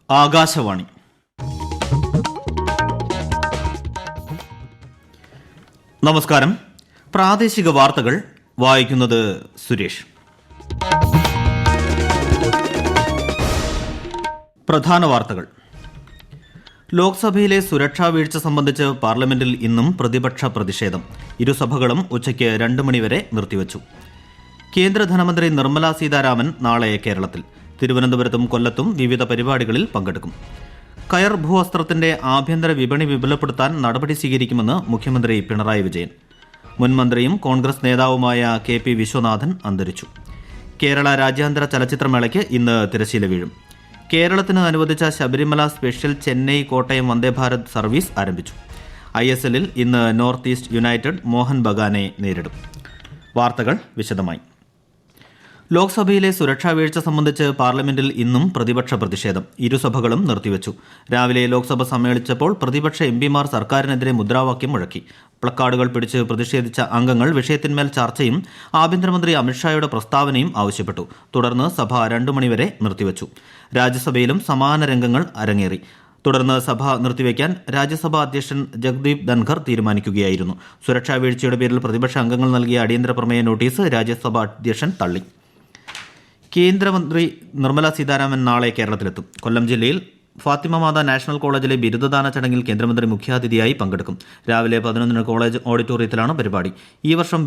ആകാശവാണി. നമസ്കാരം. പ്രാദേശിക വാർത്തകൾ വായിക്കുന്നത് സുരേഷ്. പ്രധാന വാർത്തകൾ. ലോക്സഭയിലെ സുരക്ഷാ വീഴ്ച സംബന്ധിച്ച് പാർലമെന്റിൽ ഇന്നും പ്രതിപക്ഷ പ്രതിഷേധം. ഇരുസഭകളും ഉച്ചയ്ക്ക് 2 മണിവരെ നിർത്തിവച്ചു. കേന്ദ്ര ധനമന്ത്രി നിർമ്മല സീതാരാമൻ നാളെ കേരളത്തിൽ. തിരുവനന്തപുരത്തും കൊല്ലത്തും വിവിധ പരിപാടികളിൽ പങ്കെടുക്കും. കയർ ഭൂവസ്ത്രത്തിന്റെ ആഭ്യന്തര വിപണി വിപുലപ്പെടുത്താൻ നടപടി സ്വീകരിക്കുമെന്ന് മുഖ്യമന്ത്രി പിണറായി വിജയൻ. മുൻമന്ത്രിയും കോൺഗ്രസ് നേതാവുമായ കെ.പി. വിശ്വനാഥൻ അന്തരിച്ചു. കേരള രാജ്യാന്തര ചലച്ചിത്രമേളയ്ക്ക് ഇന്ന് തിരശ്ശീല വീഴും. കേരളത്തിന് അനുവദിച്ച ശബരിമല സ്പെഷ്യൽ ചെന്നൈ കോട്ടയം വന്ദേഭാരത് സർവീസ് ആരംഭിച്ചു. ISLൽ ഇന്ന് നോർത്ത് ഈസ്റ്റ് യുണൈറ്റഡ് മോഹൻ ബഗാനെ നേരിടും. വാർത്തകൾ വിശദമായി. ലോക്സഭയിലെ സുരക്ഷാ വീഴ്ച സംബന്ധിച്ച് പാർലമെന്റിൽ ഇന്നും പ്രതിപക്ഷ പ്രതിഷേധം. ഇരുസഭകളും നിർത്തിവച്ചു. രാവിലെ ലോക്സഭ സമ്മേളിച്ചപ്പോൾ പ്രതിപക്ഷ MPമാർ സർക്കാരിനെതിരെ മുദ്രാവാക്യം മുഴക്കി. പ്ലക്കാർഡുകൾ പിടിച്ച് പ്രതിഷേധിച്ച അംഗങ്ങൾ വിഷയത്തിന്മേൽ ചർച്ചയും ആഭ്യന്തരമന്ത്രി അമിത്ഷായുടെ പ്രസ്താവനയും ആവശ്യപ്പെട്ടു. തുടർന്ന് സഭ 2 മണിവരെ നിർത്തിവച്ചു. രാജ്യസഭയിലും സമാന രംഗങ്ങൾ അരങ്ങേറി. തുടർന്ന് സഭ നിർത്തിവെക്കാൻ രാജ്യസഭാ അധ്യക്ഷൻ ജഗ്ദീപ് ധൻഖർ തീരുമാനിക്കുകയായിരുന്നു. സുരക്ഷാ വീഴ്ചയുടെ പേരിൽ പ്രതിപക്ഷ അംഗങ്ങൾ നൽകിയ അടിയന്തര പ്രമേയ നോട്ടീസ് രാജ്യസഭാ അധ്യക്ഷൻ തള്ളി. കേന്ദ്രമന്ത്രി നിർമ്മല സീതാരാമൻ നാളെ കേരളത്തിലെത്തും. കൊല്ലം ജില്ലയിൽ ഫാത്തിമ മാതാ നാഷണൽ കോളേജിലെ ബിരുദദാന ചടങ്ങിൽ കേന്ദ്രമന്ത്രി മുഖ്യാതിഥിയായി പങ്കെടുക്കും. രാവിലെ 11 കോളേജ് ഓഡിറ്റോറിയത്തിലാണ് പരിപാടി. ഈ വർഷം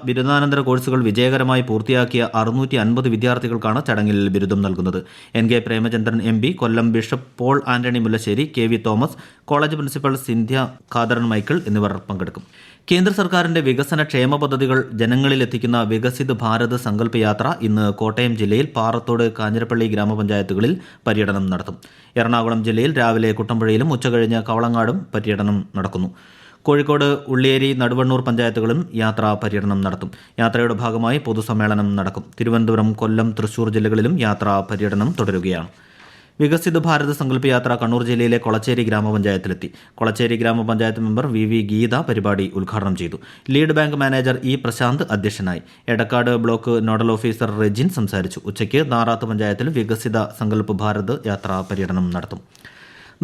ബിരുദാനന്തര കോഴ്സുകൾ വിജയകരമായി പൂർത്തിയാക്കിയ 650 വിദ്യാർത്ഥികൾക്കാണ് ചടങ്ങിൽ ബിരുദം നൽകുന്നത്. NK Premachandran MP, Kollam bishop Paul Antony Mullassery, KV Thomas, college principal Sindhya Khadaran Michael എന്നിവർ പങ്കെടുക്കും. കേന്ദ്ര സർക്കാരിന്റെ വികസന ക്ഷേമ പദ്ധതികൾ ജനങ്ങളിലെത്തിക്കുന്ന വികസിത് ഭാരത് സങ്കല്പ് യാത്ര ഇന്ന് കോട്ടയം ജില്ലയിൽ പാറത്തോട്, കാഞ്ഞിരപ്പള്ളി ഗ്രാമപഞ്ചായത്തുകളിൽ പര്യടനം നടത്തും. എറണാകുളം ജില്ലയിൽ രാവിലെ കുട്ടമ്പുഴയിലും ഉച്ചകഴിഞ്ഞ് കവളങ്ങാടും പര്യടനം നടക്കുന്നു. കോഴിക്കോട്, ഉള്ളിയേരി, നടുവണ്ണൂർ പഞ്ചായത്തുകളും യാത്രാ പര്യടനം നടത്തും. യാത്രയുടെ ഭാഗമായി പൊതുസമ്മേളനം നടക്കും. തിരുവനന്തപുരം, കൊല്ലം, തൃശൂർ ജില്ലകളിലും യാത്രാ പര്യടനം തുടരുകയാണ്. വികസിത് ഭാരത് സങ്കല്പ് യാത്ര കണ്ണൂർ ജില്ലയിലെ കൊളച്ചേരി ഗ്രാമപഞ്ചായത്തിലെത്തി. കൊളച്ചേരി ഗ്രാമപഞ്ചായത്ത് മെമ്പർ VV ഗീത പരിപാടി ഉദ്ഘാടനം ചെയ്തു. Lead bank manager E Prashanth അധ്യക്ഷനായി. Edakkad block nodal officer Rejin സംസാരിച്ചു. ഉച്ചയ്ക്ക് നാറാത്ത് പഞ്ചായത്തിൽ വികസിത സങ്കല്പ് ഭാരത് യാത്രാ പര്യടനം നടത്തും.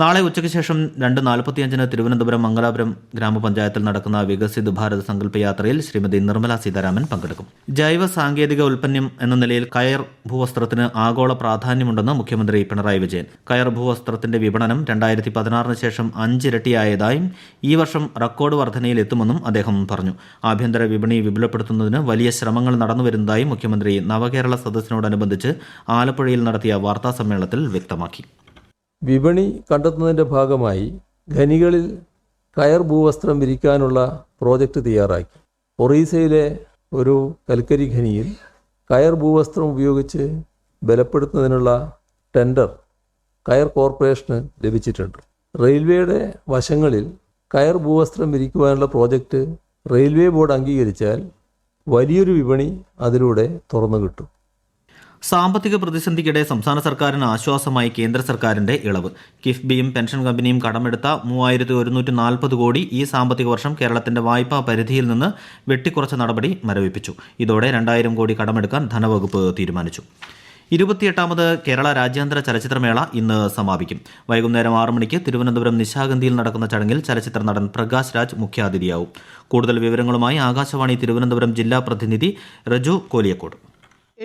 നാളെ ഉച്ചയ്ക്ക് ശേഷം 2:45 തിരുവനന്തപുരം മംഗലാപുരം ഗ്രാമപഞ്ചായത്തിൽ നടക്കുന്ന വികസിത് ഭാരത് സങ്കല്പ് യാത്രയിൽ ശ്രീമതി നിർമ്മല സീതാരാമൻ പങ്കെടുക്കും. ജൈവ സാങ്കേതിക ഉൽപ്പന്നം എന്ന നിലയിൽ കയർ ഭൂവസ്ത്രത്തിന് ആഗോള പ്രാധാന്യമുണ്ടെന്ന് മുഖ്യമന്ത്രി പിണറായി വിജയൻ. കയർ ഭൂവസ്ത്രത്തിന്റെ വിപണനം 2016 ശേഷം 5 ഇരട്ടിയായതായും ഈ വർഷം റെക്കോർഡ് വർധനയിലെത്തുമെന്നും അദ്ദേഹം പറഞ്ഞു. ആഭ്യന്തര വിപണി വിപുലപ്പെടുത്തുന്നതിന് വലിയ ശ്രമങ്ങൾ നടന്നുവരുന്നതായും മുഖ്യമന്ത്രി നവകേരള സദസ്സിനോടനുബന്ധിച്ച് ആലപ്പുഴയിൽ നടത്തിയ വാർത്താസമ്മേളനത്തിൽ വ്യക്തമാക്കി. വിപണി കണ്ടെത്തുന്നതിൻ്റെ ഭാഗമായി ഖനികളിൽ കയർ ഭൂവസ്ത്രം വിരിക്കാനുള്ള പ്രോജക്റ്റ് തയ്യാറാക്കി. ഒറീസയിലെ ഒരു കൽക്കരി ഖനിയിൽ കയർ ഭൂവസ്ത്രം ഉപയോഗിച്ച് ബലപ്പെടുത്തുന്നതിനുള്ള ടെൻഡർ കയർ കോർപ്പറേഷന് ലഭിച്ചിട്ടുണ്ട്. റെയിൽവേയുടെ വശങ്ങളിൽ കയർ ഭൂവസ്ത്രം വിരിക്കുവാനുള്ള പ്രോജക്റ്റ് റെയിൽവേ ബോർഡ് അംഗീകരിച്ചാൽ വലിയൊരു വിപണി അതിലൂടെ തുറന്നു കിട്ടും. സാമ്പത്തിക പ്രതിസന്ധിക്കിടെ സംസ്ഥാന സർക്കാരിന് ആശ്വാസമായി കേന്ദ്ര സർക്കാരിന്റെ ഇളവ്. കിഫ്ബിയും പെൻഷൻ കമ്പനിയും കടമെടുത്ത 3140 കോടി ഈ സാമ്പത്തിക വർഷം കേരളത്തിന്റെ വായ്പാ പരിധിയിൽ നിന്ന് വെട്ടിക്കുറച്ച നടപടി മരവിപ്പിച്ചു. ഇതോടെ 2000 കോടി കടമെടുക്കാൻ ധനവകുപ്പ് തീരുമാനിച്ചു. 28ാമത് കേരള രാജ്യാന്തര ചലച്ചിത്രമേള ഇന്ന് സമാപിക്കും. വൈകുന്നേരം 6 മണിക്ക് തിരുവനന്തപുരം നിശാഗന്ധിയിൽ നടക്കുന്ന ചടങ്ങിൽ ചലച്ചിത്ര നടൻ പ്രകാശ് രാജ് മുഖ്യാതിഥിയാവും. കൂടുതൽ വിവരങ്ങളുമായി ആകാശവാണി തിരുവനന്തപുരം ജില്ലാ പ്രതിനിധി റജു കോലിയക്കോട്.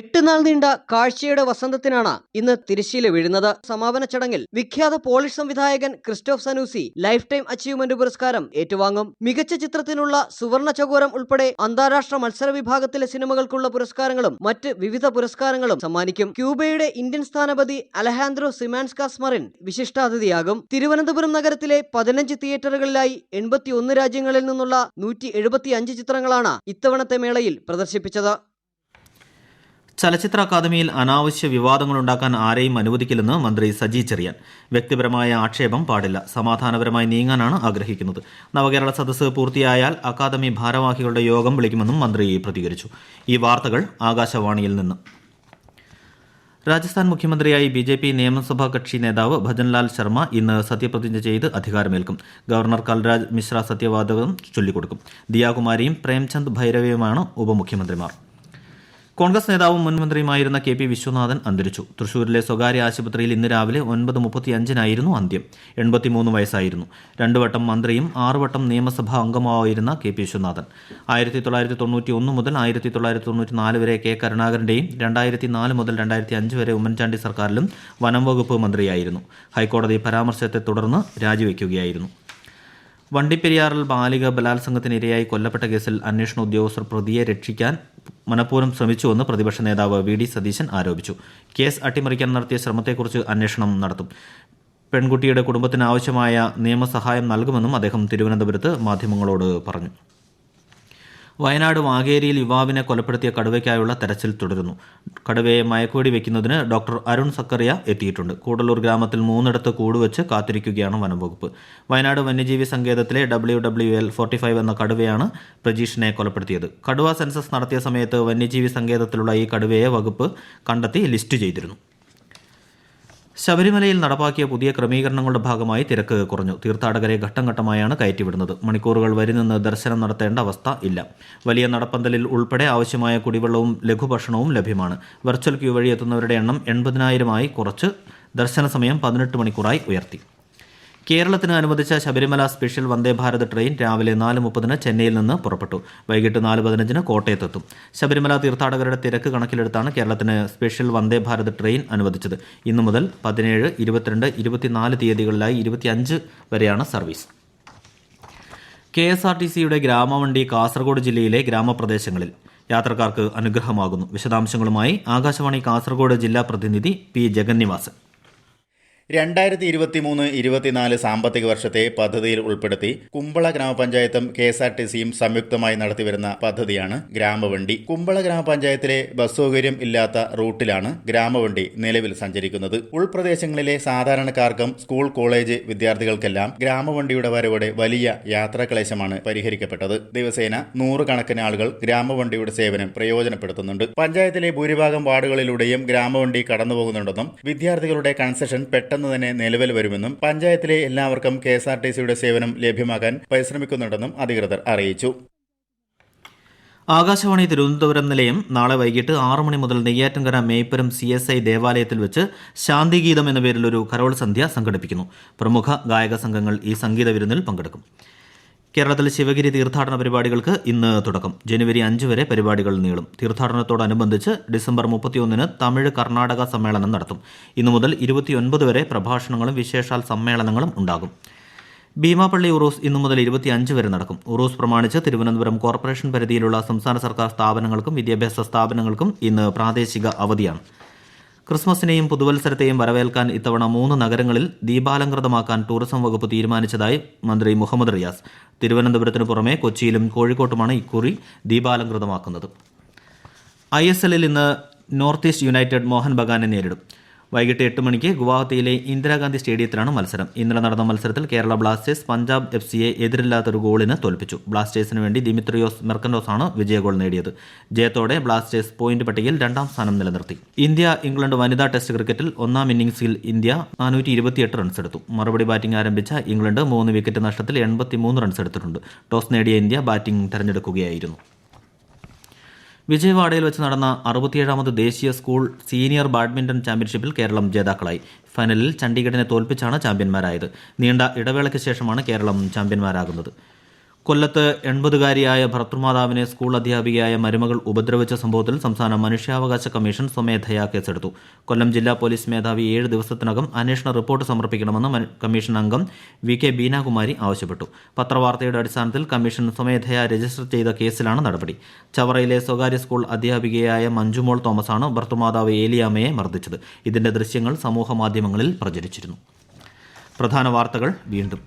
8 നാൾ നീണ്ട കാഴ്ചയുടെ വസന്തത്തിനാണ് ഇന്ന് തിരശ്ശീല വീഴുന്നത്. സമാപന ചടങ്ങിൽ വിഖ്യാത പോളിഷ് സംവിധായകൻ Christoph Zanussi life time achievement പുരസ്കാരം ഏറ്റുവാങ്ങും. മികച്ച ചിത്രത്തിനുള്ള സുവർണ ചകോരം ഉൾപ്പെടെ അന്താരാഷ്ട്ര മത്സര വിഭാഗത്തിലെ സിനിമകൾക്കുള്ള പുരസ്കാരങ്ങളും മറ്റ് വിവിധ പുരസ്കാരങ്ങളും സമ്മാനിക്കും. ക്യൂബയുടെ ഇന്ത്യൻ സ്ഥാനപതി അലഹാൻദ്രോ സിമാൻസ്കാസ് മറിൻ വിശിഷ്ടാതിഥിയാകും. തിരുവനന്തപുരം നഗരത്തിലെ 15 തിയേറ്ററുകളിലായി 81 രാജ്യങ്ങളിൽ നിന്നുള്ള 175 ചിത്രങ്ങളാണ് ഇത്തവണത്തെ മേളയിൽ പ്രദർശിപ്പിച്ചത്. ചലച്ചിത്ര അക്കാദമിയിൽ അനാവശ്യ വിവാദങ്ങളുണ്ടാക്കാൻ ആരെയും അനുവദിക്കില്ലെന്ന് മന്ത്രി സജി ചെറിയാൻ. വ്യക്തിപരമായ ആക്ഷേപം പാടില്ല. സമാധാനപരമായി നീങ്ങാനാണ് ആഗ്രഹിക്കുന്നത്. നവകേരള സദസ്സ് പൂർത്തിയായാൽ അക്കാദമി ഭാരവാഹികളുടെ യോഗം വിളിക്കുമെന്നും മന്ത്രി പ്രതികരിച്ചു. ഈ വാർത്തകൾ ആകാശവാണിയിൽ നിന്ന്. രാജസ്ഥാൻ മുഖ്യമന്ത്രിയായി BJP നിയമസഭാ കക്ഷി നേതാവ് ഭജൻലാൽ ശർമ്മ ഇന്ന് സത്യപ്രതിജ്ഞ ചെയ്ത് അധികാരമേൽക്കും. ഗവർണർ കൽരാജ് മിശ്ര സത്യവാചകം ചൊല്ലിക്കൊടുക്കും. ദിയാകുമാരിയും പ്രേംചന്ദ് ഭൈരവയുമാണ് ഉപമുഖ്യമന്ത്രിമാർ. കോൺഗ്രസ് നേതാവും മുൻ മന്ത്രിയുമായിരുന്ന കെ.പി. വിശ്വനാഥൻ അന്തരിച്ചു. തൃശൂരിലെ സ്വകാര്യ ആശുപത്രിയിൽ ഇന്ന് രാവിലെ 9:35 അന്ത്യം. 83 വയസ്സായിരുന്നു. 2 വട്ടം മന്ത്രിയും 6 വട്ടം നിയമസഭാ അംഗമായിരുന്ന കെ.പി. വിശ്വനാഥൻ 1991 മുതൽ 1994 വരെ കെ. കരുണാകരന്റെയും 2004 മുതൽ 2005 വരെ ഉമ്മൻചാണ്ടി സർക്കാരിലും വനം വകുപ്പ് മന്ത്രിയായിരുന്നു. ഹൈക്കോടതി പരാമർശത്തെ തുടർന്ന് രാജിവെക്കുകയായിരുന്നു. വണ്ടിപ്പെരിയാറിൽ ബാലിക ബലാത്സംഗത്തിനിരയായി കൊല്ലപ്പെട്ട കേസിൽ അന്വേഷണ ഉദ്യോഗസ്ഥർ പ്രതിയെ രക്ഷിക്കാൻ മനഃപൂർവ്വം ശ്രമിച്ചുവെന്ന് പ്രതിപക്ഷ നേതാവ് വി.ഡി. സതീശൻ ആരോപിച്ചു. കേസ് അട്ടിമറിക്കാൻ നടത്തിയ ശ്രമത്തെക്കുറിച്ച് അന്വേഷണം നടത്തും. പെൺകുട്ടിയുടെ കുടുംബത്തിന് ആവശ്യമായ നിയമസഹായം നൽകുമെന്നും അദ്ദേഹം തിരുവനന്തപുരത്ത് മാധ്യമങ്ങളോട് പറഞ്ഞു. വയനാട് വാകേരിയിൽ യുവാവിനെ കൊലപ്പെടുത്തിയ കടുവയ്ക്കായുള്ള തെരച്ചിൽ തുടരുന്നു. കടുവയെ മയക്കുവെടി വയ്ക്കുന്നതിന് ഡോക്ടർ അരുൺ സക്കറിയ എത്തിയിട്ടുണ്ട്. കൂടല്ലൂർ ഗ്രാമത്തിൽ 3 കൂടുവെച്ച് കാത്തിരിക്കുകയാണ് വനംവകുപ്പ്. വയനാട് വന്യജീവി സങ്കേതത്തിലെ WWL45 എന്ന കടുവയാണ് പ്രജീഷിനെ കൊലപ്പെടുത്തിയത്. കടുവ സെൻസസ് നടത്തിയ സമയത്ത് വന്യജീവി സങ്കേതത്തിലുള്ള ഈ കടുവയെ വകുപ്പ് കണ്ടെത്തി ലിസ്റ്റ് ചെയ്തിരുന്നു. ശബരിമലയിൽ നടപ്പാക്കിയ പുതിയ ക്രമീകരണങ്ങളുടെ ഭാഗമായി തിരക്ക് കുറഞ്ഞു. തീർത്ഥാടകരെ ഘട്ടം ഘട്ടമായാണ് കയറ്റിവിടുന്നത്. മണിക്കൂറുകൾ വരി നിന്ന് ദർശനം നടത്തേണ്ട അവസ്ഥ ഇല്ല. വലിയ നടപ്പന്തലിൽ ഉൾപ്പെടെ ആവശ്യമായ കുടിവെള്ളവും ലഘുഭക്ഷണവും ലഭ്യമാണ്. വെർച്വൽ ക്യൂ വഴി എത്തുന്നവരുടെ എണ്ണം 80,000 കുറച്ച് ദർശന സമയം 18 മണിക്കൂറായി ഉയർത്തി. കേരളത്തിന് അനുവദിച്ച ശബരിമല സ്പെഷ്യൽ വന്ദേ ഭാരത് ട്രെയിൻ രാവിലെ 4:30 ചെന്നൈയിൽ നിന്ന് പുറപ്പെട്ടു. വൈകിട്ട് 4:15 കോട്ടയത്തെത്തും. ശബരിമല തീർത്ഥാടകരുടെ തിരക്ക് കണക്കിലെടുത്താണ് കേരളത്തിന് സ്പെഷ്യൽ വന്ദേ ഭാരത് ട്രെയിൻ അനുവദിച്ചത്. ഇന്നു മുതൽ 17, 22, 24 തീയതികളിലായി 25 വരെയാണ് സർവീസ്. KSRTCയുടെ ഗ്രാമവണ്ടി കാസർഗോഡ് ജില്ലയിലെ ഗ്രാമപ്രദേശങ്ങളിൽ യാത്രക്കാർക്ക് അനുഗ്രഹമാകുന്നു. വിശദാംശങ്ങളുമായി ആകാശവാണി കാസർഗോഡ് ജില്ലാ പ്രതിനിധി പി. ജഗന്നിവാസൻ. 2023-24 സാമ്പത്തിക വർഷത്തെ പദ്ധതിയിൽ ഉൾപ്പെടുത്തി കുമ്പള ഗ്രാമപഞ്ചായത്തും KSRTCയും സംയുക്തമായി നടത്തിവരുന്ന പദ്ധതിയാണ് ഗ്രാമവണ്ടി. കുമ്പള ഗ്രാമപഞ്ചായത്തിലെ ബസ് സൗകര്യം ഇല്ലാത്ത റൂട്ടിലാണ് ഗ്രാമവണ്ടി നിലവിൽ സഞ്ചരിക്കുന്നത്. ഉൾപ്രദേശങ്ങളിലെ സാധാരണക്കാർക്കും സ്കൂൾ കോളേജ് വിദ്യാർത്ഥികൾക്കെല്ലാം ഗ്രാമവണ്ടിയുടെ വരവോടെ വലിയ യാത്രാക്ലേശമാണ് പരിഹരിക്കപ്പെട്ടത്. ദിവസേന 100 കണക്കിന് ആളുകൾ ഗ്രാമവണ്ടിയുടെ സേവനം പ്രയോജനപ്പെടുത്തുന്നുണ്ട്. പഞ്ചായത്തിലെ ഭൂരിഭാഗം വാർഡുകളിലൂടെയും ഗ്രാമവണ്ടി കടന്നുപോകുന്നുണ്ടെന്നും വിദ്യാർത്ഥികളുടെ കൺസെഷൻ പെട്ടെന്ന് തന്നെ നിലവിൽ വരുമെന്നും പഞ്ചായത്തിലെ എല്ലാവർക്കും KSRTCയുടെ സേവനം ലഭ്യമാക്കാൻ പരിശ്രമിക്കുന്നുണ്ടെന്നും അധികൃതർ അറിയിച്ചു. ആകാശവാണി തിരുവനന്തപുരം നിലയം നാളെ വൈകിട്ട് 6 മണി മുതൽ നെയ്യാറ്റിൻകര മേപ്പരം CSI ദേവാലയത്തിൽ വെച്ച് ശാന്തിഗീതം എന്ന പേരിൽ ഒരു കരോൾ സന്ധ്യ സംഘടിപ്പിക്കുന്നു. പ്രമുഖ ഗായക സംഘങ്ങൾ ഈ സംഗീത വിരുന്നിൽ പങ്കെടുക്കും. കേരളത്തിൽ ശിവഗിരി തീർത്ഥാടന പരിപാടികൾക്ക് ഇന്ന് തുടക്കം. ജനുവരി 5 വരെ പരിപാടികൾ നീളും. തീർത്ഥാടനത്തോടനുബന്ധിച്ച് ഡിസംബർ 31 തമിഴ് കർണാടക സമ്മേളനം നടത്തും. ഇന്നു മുതൽ 29 വരെ പ്രഭാഷണങ്ങളും വിശേഷാൽ സമ്മേളനങ്ങളും ഉണ്ടാകും. ഭീമാപള്ളി ഉറൂസ് ഇന്നു മുതൽ 25 വരെ നടക്കും. ഉറൂസ് പ്രമാണിച്ച് തിരുവനന്തപുരം കോർപ്പറേഷൻ പരിധിയിലുള്ള സംസ്ഥാന സർക്കാർ സ്ഥാപനങ്ങൾക്കും വിദ്യാഭ്യാസ സ്ഥാപനങ്ങൾക്കും ഇന്ന് പ്രാദേശിക അവധിയാണ്. ക്രിസ്മസിനെയും പുതുവത്സരത്തെയും വരവേൽക്കാൻ ഇത്തവണ 3 നഗരങ്ങളിൽ ദീപാലങ്കൃതമാക്കാൻ ടൂറിസം വകുപ്പ് തീരുമാനിച്ചതായി മന്ത്രി മുഹമ്മദ് റിയാസ്. തിരുവനന്തപുരത്തിന് പുറമെ കൊച്ചിയിലും കോഴിക്കോട്ടുമാണ് ഇക്കുറി ദീപാലങ്കൃതമാക്കുന്നത്. ISLൽ ഇന്ന് നോർത്ത് ഈസ്റ്റ് യുണൈറ്റഡ് മോഹൻ ബഗാനെ നേരിടും. വൈകിട്ട് 8 മണിക്ക് ഗുവാഹത്തിയിലെ ഇന്ദിരാഗാന്ധി സ്റ്റേഡിയത്തിലാണ് മത്സരം. ഇന്നലെ നടന്ന മത്സരത്തിൽ കേരള ബ്ലാസ്റ്റേഴ്സ് പഞ്ചാബ് FCയെ എതിരില്ലാത്തൊരു ഗോളിന് തോൽപ്പിച്ചു. ബ്ലാസ്റ്റേഴ്സിന് വേണ്ടി ദിമിത്രിയോസ് മെർക്കൻഡോസാണ് വിജയഗോൾ നേടിയത്. ജയത്തോടെ ബ്ലാസ്റ്റേഴ്സ് പോയിന്റ് പട്ടികയിൽ 2ാം സ്ഥാനം നിലനിർത്തി. ഇന്ത്യ-ഇംഗ്ലണ്ട് വനിതാ ടെസ്റ്റ് ക്രിക്കറ്റിൽ 1ാം ഇന്നിംഗ്സിൽ ഇന്ത്യ 428 റൺസ് എടുത്തു. മറുപടി ബാറ്റിംഗ് ആരംഭിച്ച ഇംഗ്ലണ്ട് 3 വിക്കറ്റ് നഷ്ടത്തിൽ 83 റൺസ് എടുത്തിട്ടുണ്ട്. ടോസ് നേടിയ ഇന്ത്യ ബാറ്റിംഗ് തെരഞ്ഞെടുക്കുകയായിരുന്നു. വിജയവാഡയിൽ വെച്ച് നടന്ന 67ാമത് ദേശീയ സ്കൂൾ സീനിയർ ബാഡ്മിന്റൺ ചാമ്പ്യൻഷിപ്പിൽ കേരളം ജേതാക്കളായി. ഫൈനലിൽ ചണ്ഡീഗഡിനെ തോൽപ്പിച്ചാണ് ചാമ്പ്യന്മാരായത്. നീണ്ട ഇടവേളയ്ക്ക് ശേഷമാണ് കേരളം ചാമ്പ്യന്മാരാകുന്നത്. കൊല്ലത്ത് 80-കാരിയായ ഭർത്തൃമാതാവിനെ സ്കൂൾ അധ്യാപികയായ മരുമകൾ ഉപദ്രവിച്ച സംഭവത്തിൽ സംസ്ഥാന മനുഷ്യാവകാശ കമ്മീഷൻ സ്വമേധയാ കേസെടുത്തു. കൊല്ലം ജില്ലാ പോലീസ് മേധാവി 7 ദിവസത്തിനകം അന്വേഷണ റിപ്പോർട്ട് സമർപ്പിക്കണമെന്ന് കമ്മീഷൻ അംഗം VK ബീനാകുമാരി ആവശ്യപ്പെട്ടു. പത്രവാർത്തയുടെ അടിസ്ഥാനത്തിൽ കമ്മീഷൻ സ്വമേധയാ രജിസ്റ്റർ ചെയ്ത കേസിലാണ് നടപടി. ചവറയിലെ സ്വകാര്യ സ്കൂൾ അധ്യാപികയായ മഞ്ജുമോൾ തോമസാണ് ഭർത്തൃമാതാവ് ഏലിയാമ്മയെ മർദ്ദിച്ചത്. ഇതിന്റെ ദൃശ്യങ്ങൾ സമൂഹമാധ്യമങ്ങളിൽ പ്രചരിച്ചിരുന്നു. പ്രധാന വാർത്തകൾ വീണ്ടും.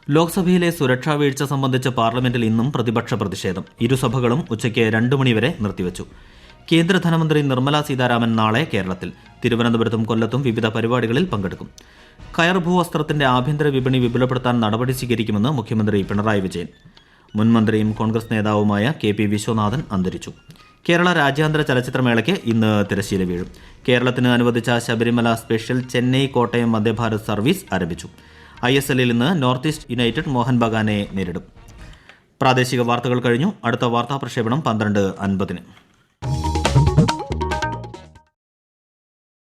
ലോക്സഭയിലെ സുരക്ഷാ വീഴ്ച സംബന്ധിച്ച് പാർലമെന്റിൽ ഇന്നും പ്രതിപക്ഷ പ്രതിഷേധം. ഇരുസഭകളും ഉച്ചയ്ക്ക് 2 മണിവരെ നിർത്തിവച്ചു. കേന്ദ്ര ധനമന്ത്രി നിർമ്മല സീതാരാമൻ നാളെ കേരളത്തിൽ. തിരുവനന്തപുരത്തും കൊല്ലത്തും വിവിധ പരിപാടികളിൽ പങ്കെടുക്കും. കയർ ഭൂവസ്ത്രത്തിന്റെ ആഭ്യന്തര വിപണി വിപുലപ്പെടുത്താൻ നടപടി സ്വീകരിക്കുമെന്ന് മുഖ്യമന്ത്രി പിണറായി വിജയൻ. മുൻമന്ത്രിയും കോൺഗ്രസ് നേതാവുമായ KP വിശ്വനാഥൻ അന്തരിച്ചു. കേരള രാജ്യാന്തര ചലച്ചിത്രമേളയ്ക്ക് ഇന്ന് തിരശ്ശീല വീഴും. കേരളത്തിന് അനുവദിച്ച ശബരിമല സ്പെഷ്യൽ ചെന്നൈ കോട്ടയം വന്ദേഭാരത് സർവീസ് ആരംഭിച്ചു. ISLൽ ഇന്ന് നോർത്ത് ഈസ്റ്റ് യുണൈറ്റഡ് മോഹൻ ബഗാനെ നേരിടും. പ്രാദേശിക വാർത്തകൾ കഴിഞ്ഞു. അടുത്ത വാർത്താ പ്രക്ഷേപണം 12:50.